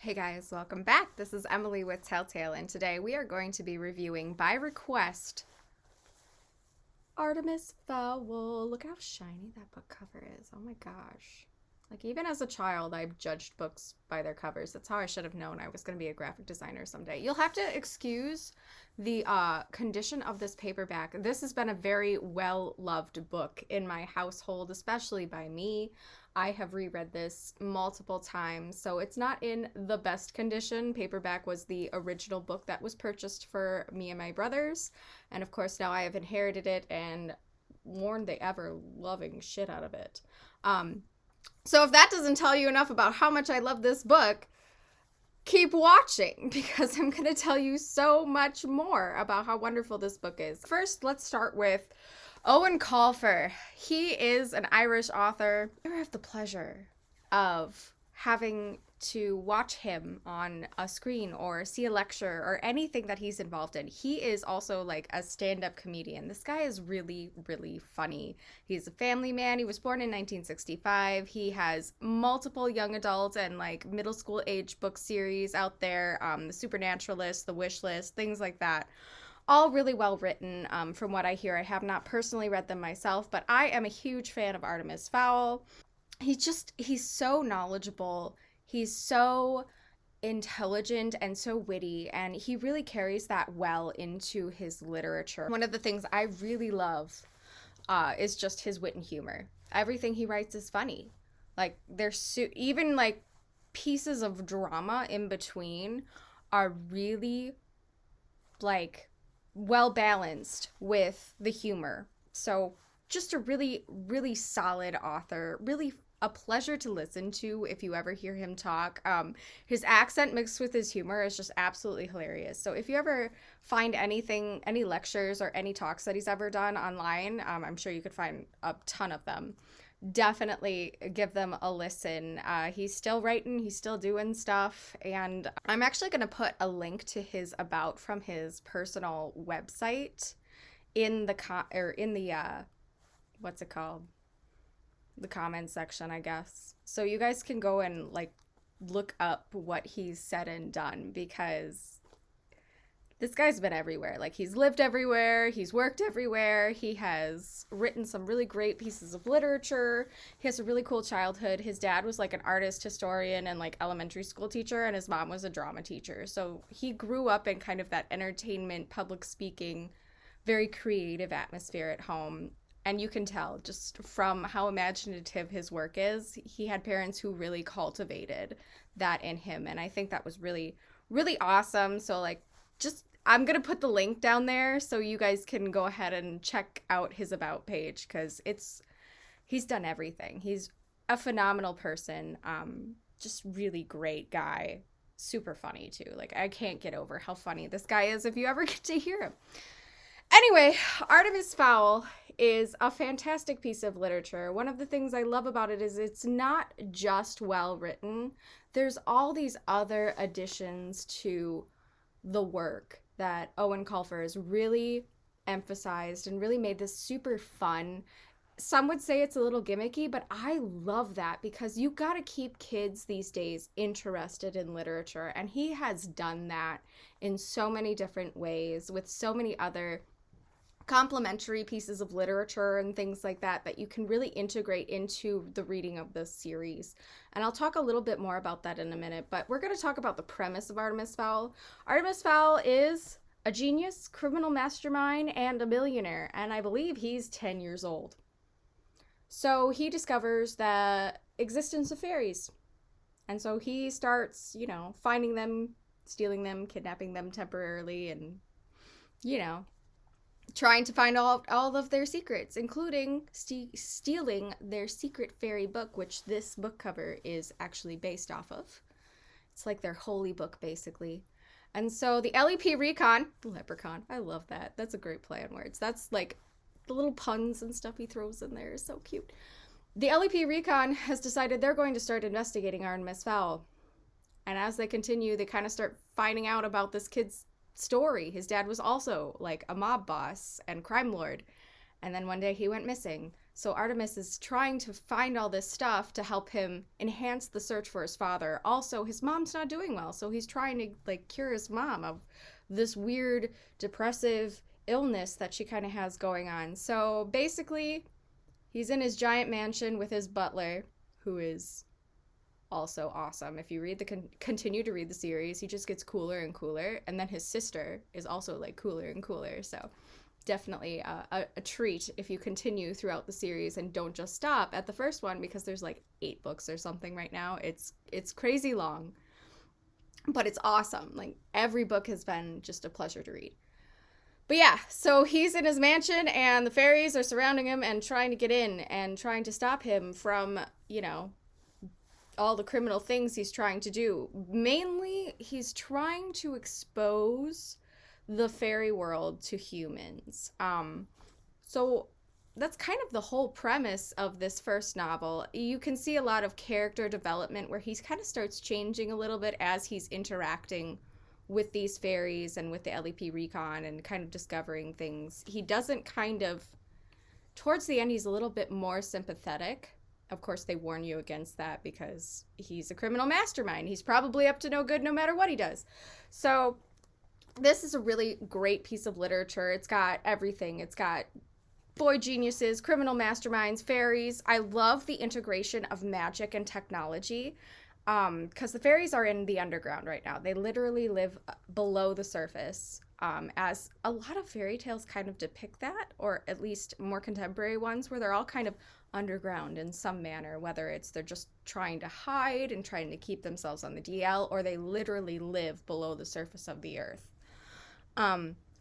Hey guys, welcome back. This is Emily with Telltale, and today we are going to be reviewing, by request, Artemis Fowl. Look how shiny that book cover is. Oh my gosh. Like, even as a child, I judged books by their covers. That's how I should have known I was going to be a graphic designer someday. You'll have to excuse the condition of this paperback. This has been a very well-loved book in my household, especially by me. I have reread this multiple times, so it's not in the best condition. Paperback was the original book that was purchased for me and my brothers, and of course now I have inherited it and worn the ever-loving shit out of it. So if that doesn't tell you enough about how much I love this book, keep watching because I'm going to tell you so much more about how wonderful this book is. First, let's start with Eoin Colfer. He is an Irish author. I have the pleasure of having to watch him on a screen or see a lecture or anything that he's involved in. He is also like a stand-up comedian. This guy is really, really funny. He's a family man. He was born in 1965. He has multiple young adult and like middle school age book series out there. The Supernaturalist, The Wish List, things like that. All really well written, from what I hear. I have not personally read them myself, but I am a huge fan of Artemis Fowl. He's so knowledgeable. He's so intelligent and so witty, and he really carries that well into his literature. One of the things I really love is just his wit and humor. Everything he writes is funny. Like, there's even like pieces of drama in between are really like well balanced with the humor. So just a really, really solid author. Really a pleasure to listen to if you ever hear him talk. His accent mixed with his humor is just absolutely hilarious. So if you ever find anything, any lectures or any talks that he's ever done online, I'm sure you could find a ton of them. Definitely give them a listen. He's still writing, he's still doing stuff, and I'm actually going to put a link to his about from his personal website in the what's it called? The comments section, I guess. So you guys can go and like look up what he's said and done, because this guy's been everywhere. Like, he's lived everywhere, he's worked everywhere, he has written some really great pieces of literature, he has a really cool childhood. His dad was like an artist historian and like elementary school teacher, and his mom was a drama teacher. So he grew up in kind of that entertainment, public speaking, very creative atmosphere at home. And you can tell just from how imaginative his work is, he had parents who really cultivated that in him. And I think that was really, really awesome. So like, I'm going to put the link down there so you guys can go ahead and check out his about page, because he's done everything. He's a phenomenal person. Just really great guy. Super funny too. Like, I can't get over how funny this guy is if you ever get to hear him. Anyway, Artemis Fowl is a fantastic piece of literature. One of the things I love about it is it's not just well written. There's all these other additions to the work that Eoin Colfer has really emphasized and really made this super fun. Some would say it's a little gimmicky, but I love that, because you got to keep kids these days interested in literature, and he has done that in so many different ways with so many other complementary pieces of literature and things like that you can really integrate into the reading of this series. And I'll talk a little bit more about that in a minute, but we're going to talk about the premise of Artemis Fowl. Artemis Fowl is a genius, criminal mastermind, and a millionaire, and I believe he's 10 years old. So he discovers the existence of fairies, and so he starts, finding them, stealing them, kidnapping them temporarily, and, trying to find all of their secrets, including stealing their secret fairy book, which this book cover is actually based off of. It's like their holy book, basically. And so the LEP Recon, Leprechaun, I love that. That's a great play on words. That's like the little puns and stuff he throws in there is so cute. The LEP Recon has decided they're going to start investigating Artemis Fowl. And as they continue, they kind of start finding out about this kid's story. His dad was also like a mob boss and crime lord, and then one day he went missing. So Artemis is trying to find all this stuff to help him enhance the search for his father. Also, his mom's not doing well, so he's trying to like cure his mom of this weird depressive illness that she kind of has going on. So basically, he's in his giant mansion with his butler, who is also awesome. If you read continue to read the series, he just gets cooler and cooler, and then his sister is also like cooler and cooler. So definitely a treat if you continue throughout the series and don't just stop at the first one, because there's like 8 books or something right now. It's crazy long, but it's awesome. Like every book has been just a pleasure to read. But yeah, so he's in his mansion and the fairies are surrounding him and trying to get in and trying to stop him from, you know, all the criminal things he's trying to do. Mainly, he's trying to expose the fairy world to humans. So that's kind of the whole premise of this first novel. You can see a lot of character development where he kind of starts changing a little bit as he's interacting with these fairies and with the LEP recon and kind of discovering things. He doesn't kind of, towards the end, he's a little bit more sympathetic. Of course, they warn you against that because he's a criminal mastermind. He's probably up to no good no matter what he does. So this is a really great piece of literature. It's got everything. It's got boy geniuses, criminal masterminds, fairies. I love the integration of magic and technology, because the fairies are in the underground right now. They literally live below the surface, as a lot of fairy tales kind of depict that, or at least more contemporary ones, where they're all kind of underground in some manner, whether it's they're just trying to hide and trying to keep themselves on the DL, or they literally live below the surface of the earth.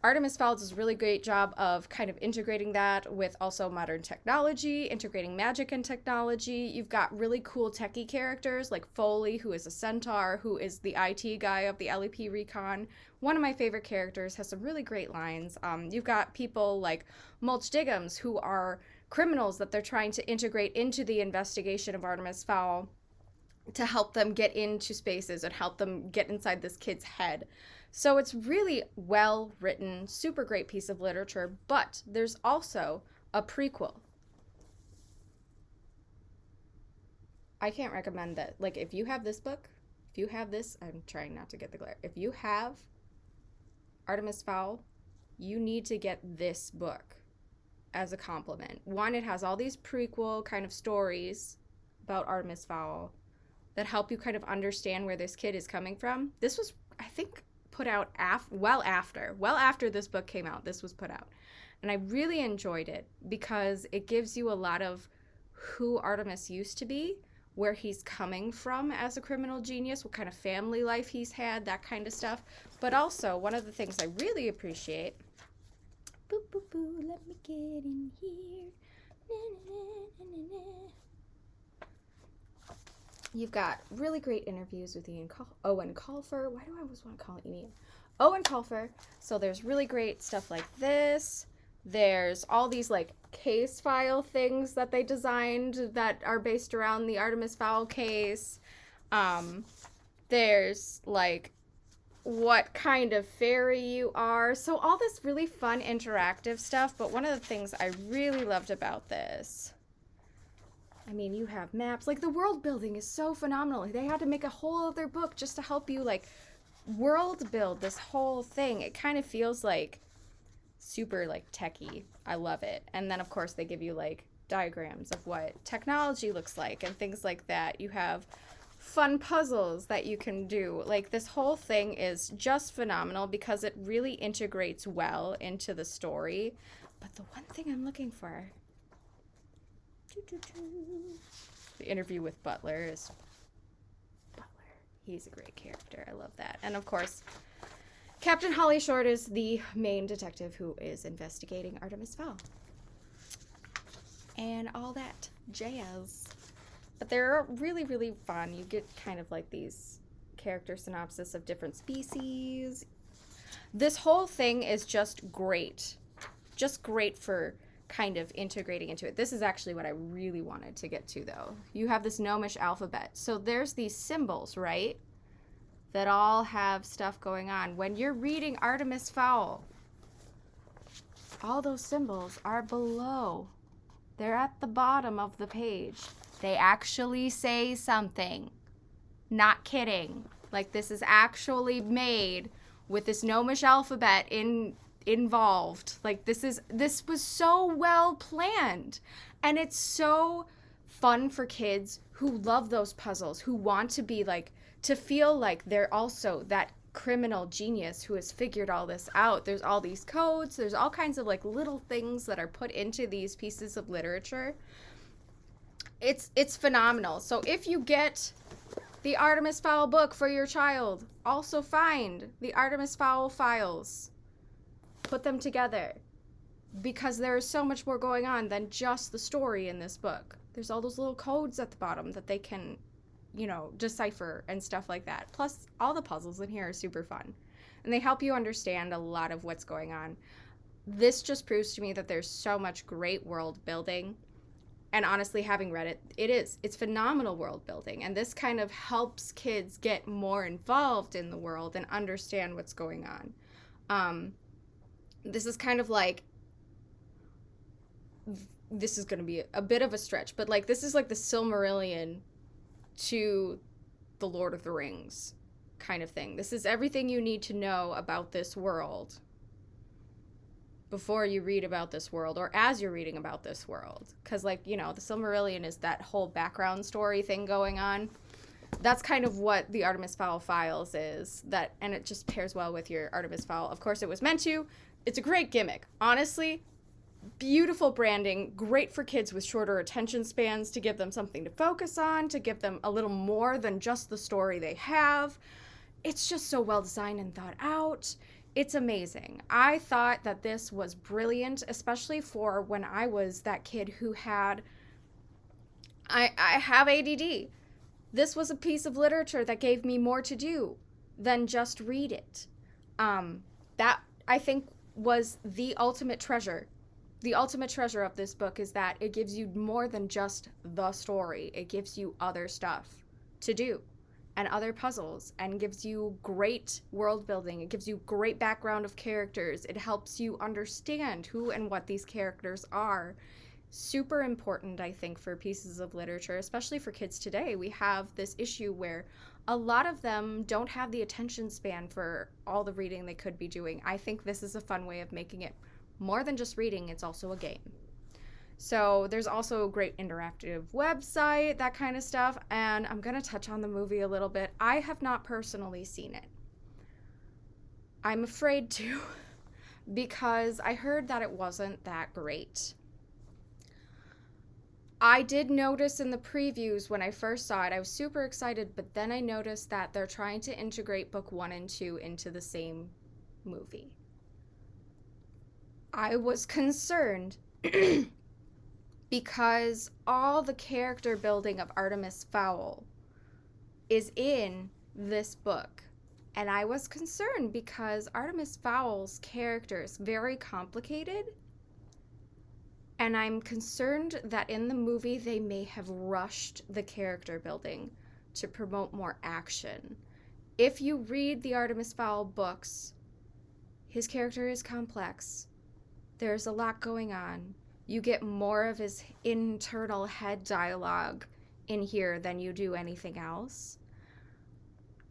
Artemis Fowl does a really great job of kind of integrating that with also modern technology, integrating magic and technology. You've got really cool techie characters like Foley, who is a centaur, who is the IT guy of the LEP Recon. One of my favorite characters, has some really great lines. You've got people like Mulch Diggums, who are criminals that they're trying to integrate into the investigation of Artemis Fowl to help them get into spaces and help them get inside this kid's head. So it's really well written, super great piece of literature, but there's also a prequel. I can't recommend that. Like, if you have this book, if you have this, I'm trying not to get the glare. If you have Artemis Fowl, you need to get this book as a compliment. One, it has all these prequel kind of stories about Artemis Fowl that help you kind of understand where this kid is coming from. This was, I think, put out well after this book came out. This was put out, and I really enjoyed it because it gives you a lot of who Artemis used to be, where he's coming from as a criminal genius, what kind of family life he's had, that kind of stuff. But also, one of the things I really appreciate, boo boo boo, let me get in here, na, na, na, na, na. You've got really great interviews with Eoin Colfer. Why do I always want to call it Eoin? Eoin Colfer. So there's really great stuff like this. There's all these like case file things that they designed that are based around the Artemis Fowl case. There's like what kind of fairy you are. So all this really fun interactive stuff. But one of the things I really loved about this, I mean, you have maps. Like, the world building is so phenomenal. They had to make a whole other book just to help you, like, world build this whole thing. It kind of feels, like, super, like, techie. I love it. And then, of course, they give you, like, diagrams of what technology looks like and things like that. You have fun puzzles that you can do. Like, this whole thing is just phenomenal because it really integrates well into the story. But the one thing I'm looking for... The interview with Butler is Butler. He's a great character. I love that. And of course, Captain Holly Short is the main detective who is investigating Artemis Fowl. And all that jazz. But they're really, really fun. You get kind of like these character synopsis of different species. This whole thing is just great. Just great for kind of integrating into it. This is actually what I really wanted to get to, though. You have this gnomish alphabet. So there's these symbols, right? That all have stuff going on. When you're reading Artemis Fowl, all those symbols are below They're at the bottom of the page. They actually say something. Not kidding. Like, this is actually made with this Gnomish alphabet involved. Like, this was so well planned. And it's so fun for kids who love those puzzles, who want to be like, to feel like they're also that criminal genius who has figured all this out. There's all these codes, there's all kinds of like little things that are put into these pieces of literature. It's phenomenal. So if you get the Artemis Fowl book for your child, also find the Artemis Fowl files. Put them together, because there is so much more going on than just the story in this book. There's all those little codes at the bottom that they can, decipher and stuff like that. Plus, all the puzzles in here are super fun. And they help you understand a lot of what's going on. This just proves to me that there's so much great world building. And honestly, having read it, it's phenomenal world building. And this kind of helps kids get more involved in the world and understand what's going on. This is kind of like, this is going to be a bit of a stretch, but like, this is like the Silmarillion to the Lord of the Rings kind of thing. This is everything you need to know about this world before you read about this world, or as you're reading about this world. Because, like, the Silmarillion is that whole background story thing going on. That's kind of what the Artemis Fowl files is. And it just pairs well with your Artemis Fowl. Of course, it was meant to. It's a great gimmick. Honestly, beautiful branding, great for kids with shorter attention spans, to give them something to focus on, to give them a little more than just the story they have. It's just so well designed and thought out. It's amazing. I thought that this was brilliant, especially for when I was that kid who had, I have ADD. This was a piece of literature that gave me more to do than just read it. That, I think, was the ultimate treasure. The ultimate treasure of this book is that it gives you more than just the story. It gives you other stuff to do and other puzzles, and gives you great world building. It gives you great background of characters. It helps you understand who and what these characters are. Super important, I think, for pieces of literature, especially for kids today. We have this issue where a lot of them don't have the attention span for all the reading they could be doing. I think this is a fun way of making it more than just reading. It's also a game. So there's also a great interactive website, that kind of stuff. And I'm going to touch on the movie a little bit. I have not personally seen it. I'm afraid to, because I heard that it wasn't that great. I did notice in the previews when I first saw it, I was super excited, but then I noticed that they're trying to integrate book 1 and 2 into the same movie. I was concerned because all the character building of Artemis Fowl is in this book. And I was concerned because Artemis Fowl's character is very complicated. And I'm concerned that in the movie they may have rushed the character building to promote more action. If you read the Artemis Fowl books, his character is complex. There's a lot going on. You get more of his internal head dialogue in here than you do anything else.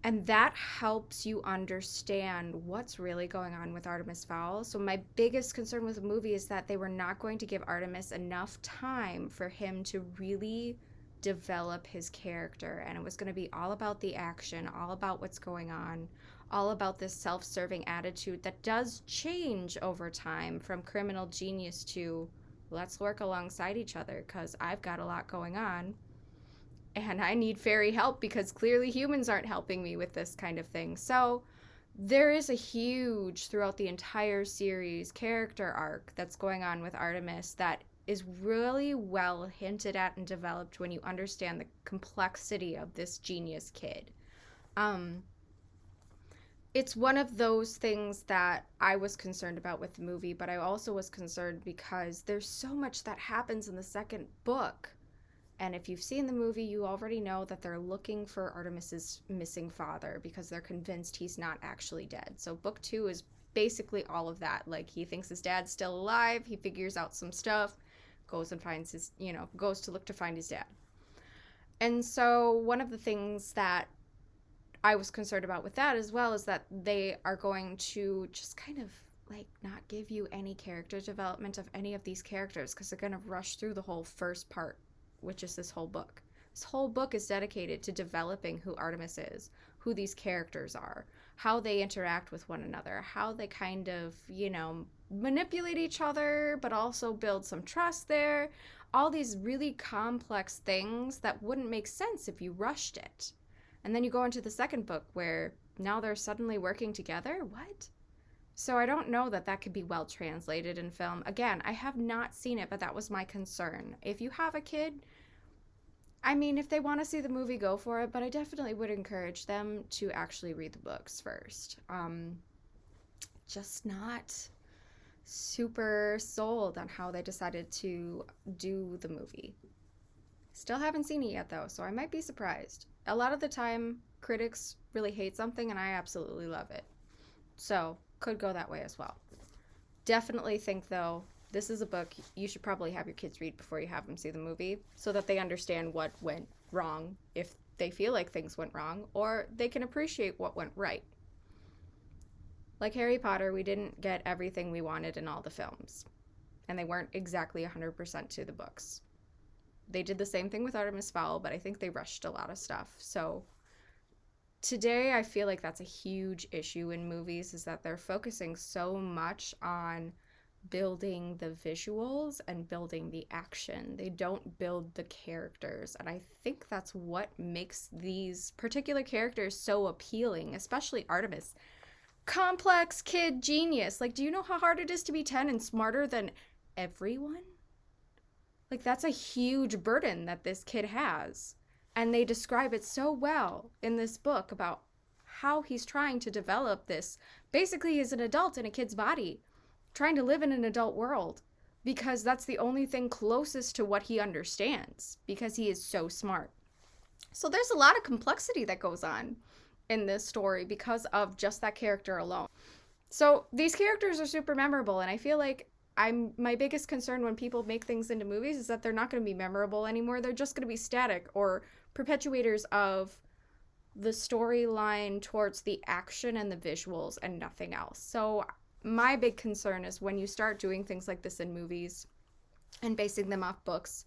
And that helps you understand what's really going on with Artemis Fowl. So my biggest concern with the movie is that they were not going to give Artemis enough time for him to really develop his character. And it was going to be all about the action, all about what's going on, all about this self-serving attitude that does change over time from criminal genius to let's work alongside each other because I've got a lot going on. And I need fairy help because clearly humans aren't helping me with this kind of thing. So there is a huge, throughout the entire series, character arc that's going on with Artemis that is really well hinted at and developed when you understand the complexity of this genius kid. It's one of those things that I was concerned about with the movie, but I also was concerned because there's so much that happens in the second book. And if you've seen the movie, you already know that they're looking for Artemis's missing father because they're convinced he's not actually dead. So book 2 is basically all of that. Like, he thinks his dad's still alive. He figures out some stuff, goes and finds his, goes to look to find his dad. And so one of the things that I was concerned about with that as well is that they are going to just kind of like not give you any character development of any of these characters, because they're going to rush through the whole first part, which is this whole book. This whole book is dedicated to developing who Artemis is, who these characters are, how they interact with one another, how they kind of, manipulate each other, but also build some trust there. All these really complex things that wouldn't make sense if you rushed it. And then you go into the second book where now they're suddenly working together? What? So I don't know that could be well translated in film. Again, I have not seen it, but that was my concern. If you have a kid, I mean, if they want to see the movie, go for it, but I definitely would encourage them to actually read the books first. Just not super sold on how they decided to do the movie. Still haven't seen it yet, though, so I might be surprised. A lot of the time, critics really hate something, and I absolutely love it. So, could go that way as well. Definitely think, though, this is a book you should probably have your kids read before you have them see the movie, so that they understand what went wrong if they feel like things went wrong, or they can appreciate what went right. Like Harry Potter, we didn't get everything we wanted in all the films, and they weren't exactly 100% to the books. They did the same thing with Artemis Fowl, but I think they rushed a lot of stuff. So today I feel like that's a huge issue in movies, is that they're focusing so much on building the visuals and building the action. They don't build the characters. And I think that's what makes these particular characters so appealing, especially Artemis. Complex kid genius. Like, do you know how hard it is to be 10 and smarter than everyone? Like, that's a huge burden that this kid has. And they describe it so well in this book about how he's trying to develop this. Basically, he's an adult in a kid's body, trying to live in an adult world, because that's the only thing closest to what he understands, because he is so smart. So there's a lot of complexity that goes on in this story because of just that character alone. So these characters are super memorable, and I feel like my biggest concern when people make things into movies is that they're not going to be memorable anymore. They're just going to be static or perpetuators of the storyline towards the action and the visuals and nothing else. So my big concern is when you start doing things like this in movies and basing them off books,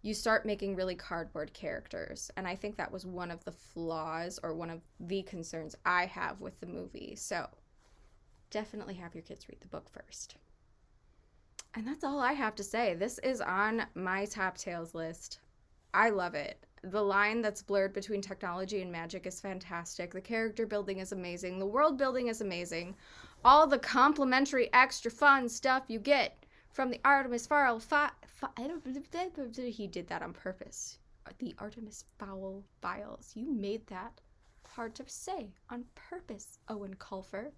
you start making really cardboard characters. And I think that was one of the flaws, or one of the concerns I have with the movie. So definitely have your kids read the book first. And that's all I have to say. This is on my top tales list. I love it. The line that's blurred between technology and magic is fantastic. The character building is amazing. The world building is amazing. All the complimentary extra fun stuff you get from the Artemis Fowl he did that on purpose. The Artemis Fowl files. You made that hard to say on purpose, Eoin Colfer.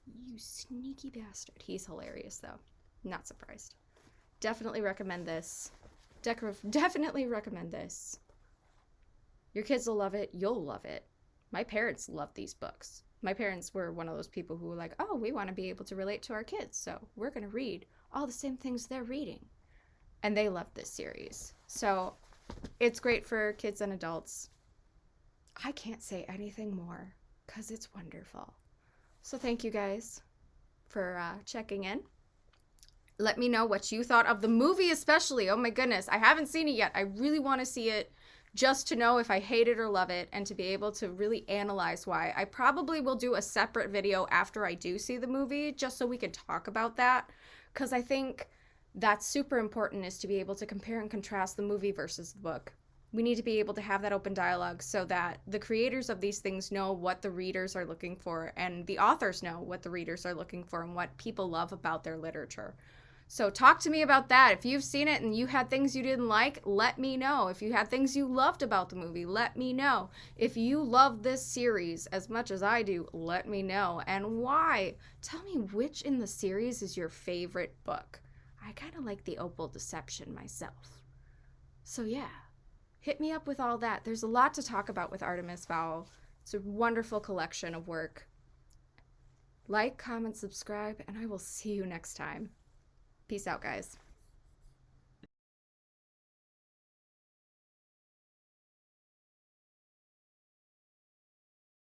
You sneaky bastard. He's hilarious, though. Not surprised. Definitely recommend this. Definitely recommend this. Your kids will love it. You'll love it. My parents love these books. My parents were one of those people who were like, oh, we want to be able to relate to our kids, so we're going to read all the same things they're reading. And they love this series. So it's great for kids and adults. I can't say anything more because it's wonderful. So thank you guys for checking in. Let me know what you thought of the movie especially. Oh my goodness, I haven't seen it yet. I really want to see it just to know if I hate it or love it, and to be able to really analyze why. I probably will do a separate video after I do see the movie, just so we can talk about that, because I think that's super important, is to be able to compare and contrast the movie versus the book. We need to be able to have that open dialogue so that the creators of these things know what the readers are looking for, and the authors know what the readers are looking for and what people love about their literature. So talk to me about that. If you've seen it and you had things you didn't like, let me know. If you had things you loved about the movie, let me know. If you love this series as much as I do, let me know. And why? Tell me which in the series is your favorite book. I kind of like the Opal Deception myself. So yeah, hit me up with all that. There's a lot to talk about with Artemis Fowl. It's a wonderful collection of work. Like, comment, subscribe, and I will see you next time. Peace out, guys.